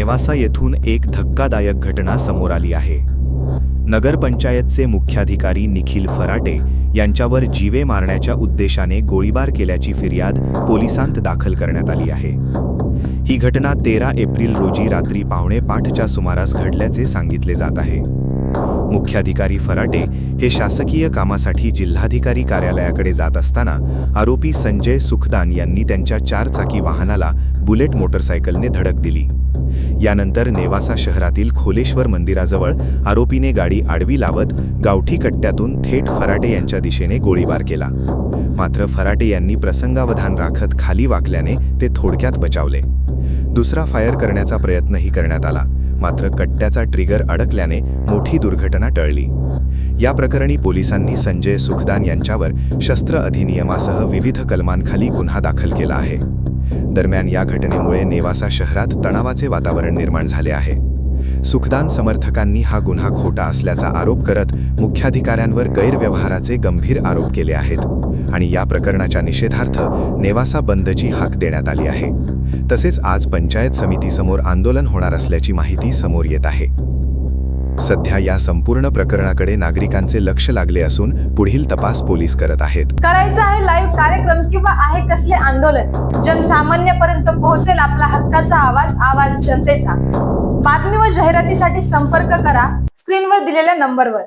नेवासा येथून एक धक्कादायक घटना समोर आली आहे। नगरपंचायतचे मुख्याधिकारी निखिल फराटे यांच्यावर जीवे मारण्याच्या उद्देशाने गोळीबार केल्याची फिर्याद पोलिसांत दाखल करण्यात आली आहे। ही घटना 13 एप्रिल रोजी रात्री 5:15च्या सुमारास घडल्याचे सांगितले जात आहे। मुख्याधिकारी फराटे हे शासकीय कामासाठी जिल्हाधिकारी कार्यालयाकडे जात असताना आरोपी संजय सुखदान यांनी त्यांच्या 4 चाकी वाहनाला बुलेट मोटरसायकलने धडक दिली। यानंतर नेवासा शहरातील खोलेश्वर मंदिराजवळ आरोपीने गाडी आडवी लावत गावठी कट्ट्यातून थेट फराटे यांच्या दिशेने गोळीबार केला। मात्र फराटे यांनी प्रसंगावधान राखत खाली वाकल्याने ते थोडक्यात बचावले। दुसरा फायर करण्याचा प्रयत्नही करण्यात आला, मात्र कट्ट्याचा ट्रिगर अडकल्याने मोठी दुर्घटना टळली। या प्रकरणी पोलिसांनी संजय सुखदान यांच्यावर शस्त्र अधिनियमासह विविध कलमांखाली गुन्हा दाखल केला आहे। दरम्यान या घटनेमुळे नेवासा शहरात तणावाचे वातावरण निर्माण झाले आहे। सुखदान समर्थकांनी हा गुन्हा खोटा असल्याचा आरोप करत मुख्याधिकाऱ्यांवर गैरव्यवहाराचे गंभीर आरोप केले आहेत आणि या प्रकरणाच्या निषेधार्थ नेवासा बंदची हाक देण्यात आली आहे। तसेच आज पंचायत समितीसमोर आंदोलन होणार असल्याची माहिती समोर येत आहे। सध्या या संपूर्ण प्रकरणाकडे नागरिकांचे लक्ष लागले असून पुढील तपास पोलीस करत आहेत। करायचा आहे लाईव्ह कार्यक्रम किंवा आहे कसले आंदोलन, जनसामान्यपर्यंत पोहोचेल आपला हक्काचा आवाज जनतेचा। बातमी व जाहिरातीसाठी संपर्क करा स्क्रीनवर दिलेल्या नंबरवर।